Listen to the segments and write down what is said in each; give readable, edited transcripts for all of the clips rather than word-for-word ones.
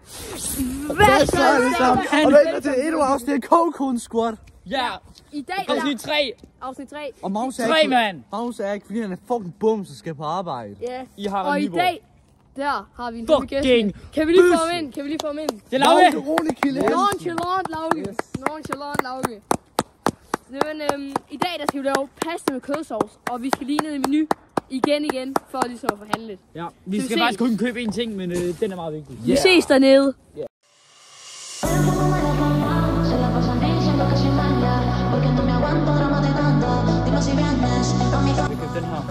Hvad så alle sammen? Og velkommen til endnu afsnit af Cocoon Squad. Ja. I dag afsnit 3. Afsnit 3. Og Magnus er 3, mand. Magnus er ikke, fordi han er fucking bum, så skal på arbejde. Ja. I har og i Nyborg. dag, der har vi en lille gæst. Fucking Kan vi lige få ham ind? Kan vi lige få ham ind? Det er Lauke. Rolig kilde. Nonchalant Lauke. Nonchalant Lauke. Men i dag der skal vi lave pasta med kødsovs, og vi skal lige ned i menu igen, for ligesom at forhandle lidt. Ja, vi skal faktisk kun købe en ting, men den er meget vigtig. Vi ses dernede. Yeah. Vi købte den her.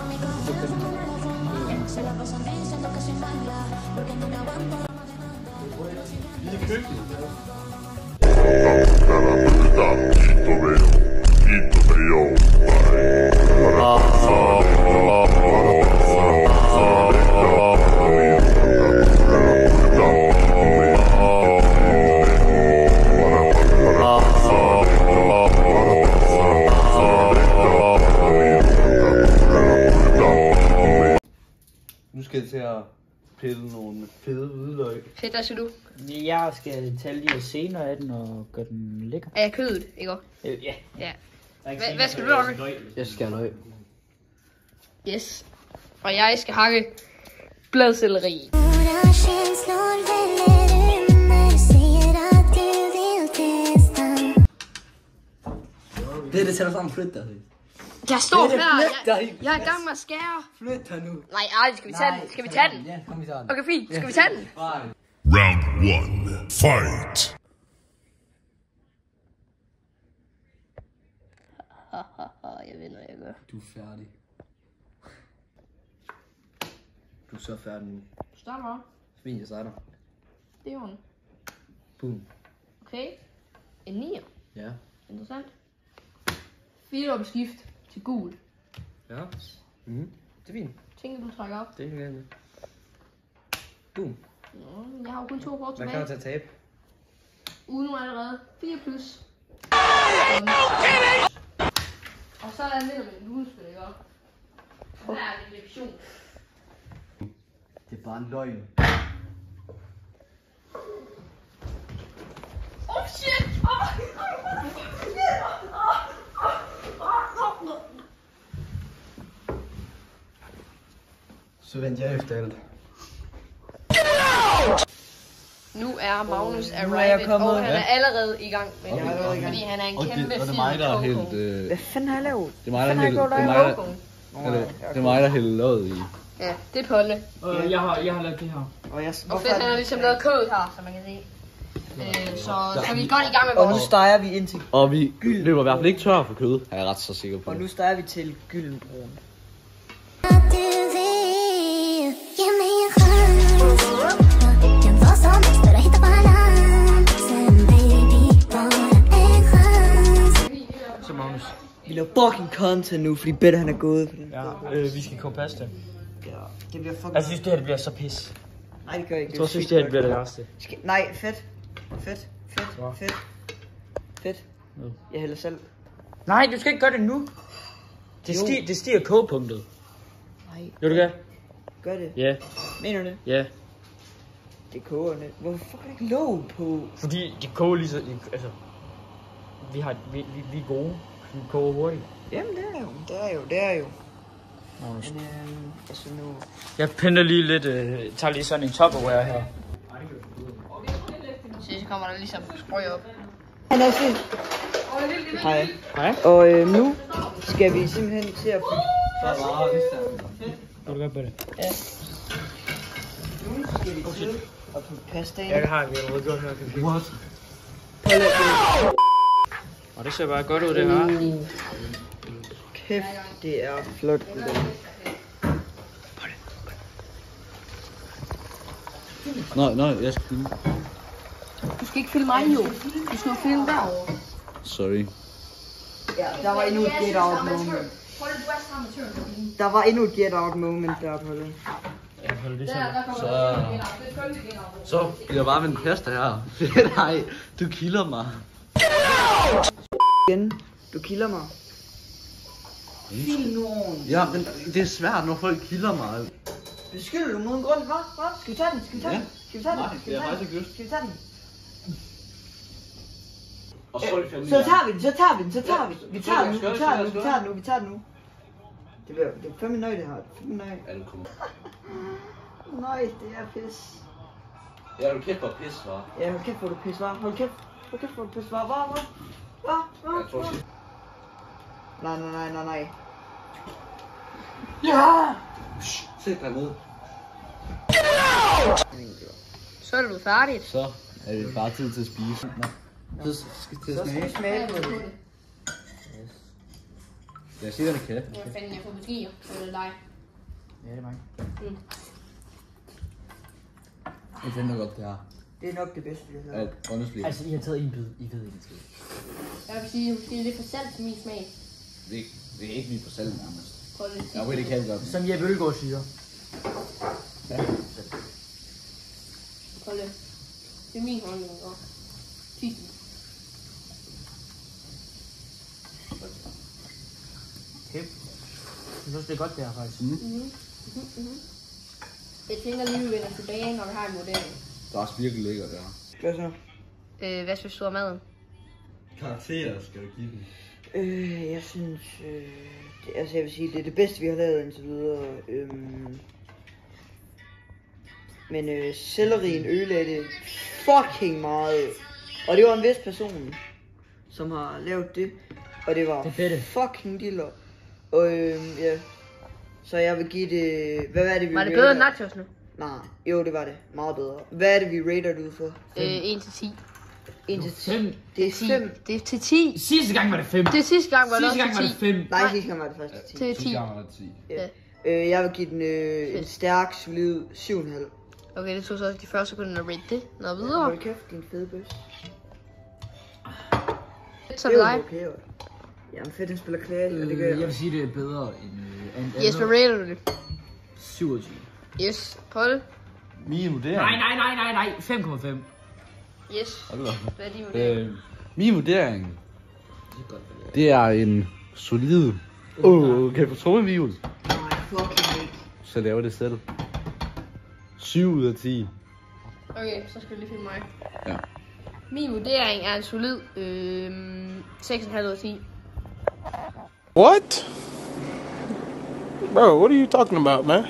Nu skal jeg til at pille nogle fede hvidløg. Fedt, hvad skal du? Jeg skal tage lige senere af den og gøre den lækker. Er kødet, ikke også? Ja. Ja. Hvad skal du, Lauke? Jeg skal have løg. Yes. Og jeg skal hakke bladselleri. Det er det, sætter sammen. Flyt dig. Jeg står her. Jeg er i gang med at skære. Flyt dig nu. Nej, skal vi tage den? Skal vi tage den? Ja, kom vi tager den. Okay, fint. Skal vi tage den? Round 1. Fight! Jeg ved, hvad jeg gør. Du er færdig. Du er så færdig nu. Start bare. Fint, jeg starter. Det er jo en. Boom. Okay. En 9. Ja. Interessant. 4 op skift til gul. Ja. Mhm. Det er fint. Tænker du trækker op? Det er fint. Boom. Jeg har jo kun 2 kort Hvad tilbage. kan du tage tabe? Ude nu allerede. 4 plus. Og så er der lidt om en julespil, ikke også? Der er en lektion. Det er bare en løgn. Oh shit! Så vendte jeg efter alt. Nu er Magnus er jeg arrived, kommet. og han er allerede i gang med Okay. det, fordi han er en kæmpe og det er fed mig, der er coco. helt... Hvad fanden har jeg lavet? Det er mig, der Han har helt... gjort Det dig er en mig, coco. det er mig, der hælder løget i. Ja, det er Polle. Jeg har lavet det her. Og jeg Og fedt, han har ligesom lavet kød her, som man kan se. Så vi er godt i gang med Og nu vores. steger vi ind til, Og vi løber i hvert fald ikke tør for kød, er jeg ret så sikker på. og nu steger vi til gyldenbrun. Så Magnus. Vi laver fucking content nu, fordi Better han er gået for den. Ja, vi skal koge pasta. Ja, det bliver fucking... Jeg synes, det her bliver så pis. Nej, det gør jeg ikke. Jeg synes, det her bliver det værste. Nej, fedt. Fedt. Ja. Fedt. Jeg hælder selv. Nej, du skal ikke gøre det nu. Det stiger kogepunktet. Nej, Gør du det? gør det. Ja. Mener du det? Ja. Det koger net. Hvorfor fuck er der ikke låg på? Fordi det koger lige så... Altså... Vi er gode. Vi koger hurtigt. Jamen, det er jo. Magnus. Men altså nu... Jeg piller lige lidt... tager lige sådan en Tupperware her. Så kommer der ligesom sprøj op. Han er fint. Hej. Hej. Og nu skal vi simpelthen til at... Kan du godt på det? Ja. Nu skal vi til at putte pasta ind. Jeg har vi allerede gjort her. What? Og det ser bare godt ud, det her. Kæft, det er flot. Nå, jeg skal filme. Du skal ikke filme mig jo. Du skal jo filme derovre. Sorry. Ja, der var endnu et get out moment. Der var endnu et get out moment der på det. Så jeg bare med en pasta her. Nej, du kilder mig. Igen, du kilder mig. Fil nu ordentligt. Ja, men det er svært, når folk kilder mig. Beskylder du mod en grund, hva? Skal vi tage den? Skal vi tage den? Skal vi tage den? Nej, det er faktisk ikke lyst. Skal vi tage den? Og så er det Så tager vi den. Vi tager den nu. Det er fandme nøje det her. Nej, det er pis. Ja, du kæft for pis, hva'? Ja, hold kæft hvor du pis, hva'? Hold kæft hvor du pis, hva'? Hvad? Jeg tror ikke. Nej. Ja! Sæt dig ned. Så er du færdig. Så er det bare tid til at spise. Så skal vi smage på det. Jeg siger, det kan. Jeg fandt jeg får beskriver, så er det dig. Ja, det er mig. Jeg finder godt det her. Det er nok det bedste, vi har lavet. Honestly. Altså, I har taget en bid. I ved ikke det. Jeg vil sige, det er lidt for salt til min smag. Det er ikke lige for salt nærmest. Prøv lidt. Jeg ved det kan godt. Som Jeppe Ølgaard siger. Ja. Prøv lidt. Det er min holdning, og 10. Okay. Jeg synes, det er godt det her, faktisk. Jeg tænker lige, vi vender tilbage, når vi har en model. Det er også virkelig lækkert, det her. Hvad så? Hvad synes du om maden? Karakterer skal du give den. Jeg synes, jeg vil sige, det er det bedste, vi har lavet indtil videre. Men sellerien ødelagde det fucking meget. Og det var en vis person, som har lavet det. Og det var fucking diller. Og ja. Så jeg vil give det... Hvad er det, vi Var det bedre end nachos nu? Nej, jo det var det. Meget bedre. Hvad er det, vi rater det ud for? 1 til 10. 1 til 10. 5. Det er 5. Det er til 10. Sidste gang var det 5. Det sidste gang var det Sidste gang også var til 10. det 5. Nej, sidste gang var det først til 10. Til 10. 10 gange er 10. Ja. Jeg vil give den en stærk, solid 7,5. Okay, det tog så de første sekunder at rate det. Nå, videre. Hold kæft, din fede bøs. Så Det er er det jo dig. okay, jo. Jamen fedt, han spiller klasse, og det gør jeg. Jeg vil sige, det er bedre end Yes, hvad rater du det? 7 af 10. Yes, på det. Min vurdering. Nej. 5,5. Yes. Hold da. Hvad er din vurdering? Min vurdering. Det er en solid. Kan jeg få trommevivl? Nej, fucking ikke. Så laver det selv. 7 ud af 10. Okay, så skal vi lige finde mig. Ja. Min vurdering er en solid 6,5 ud af 10. What? Bro, what are you talking about, man?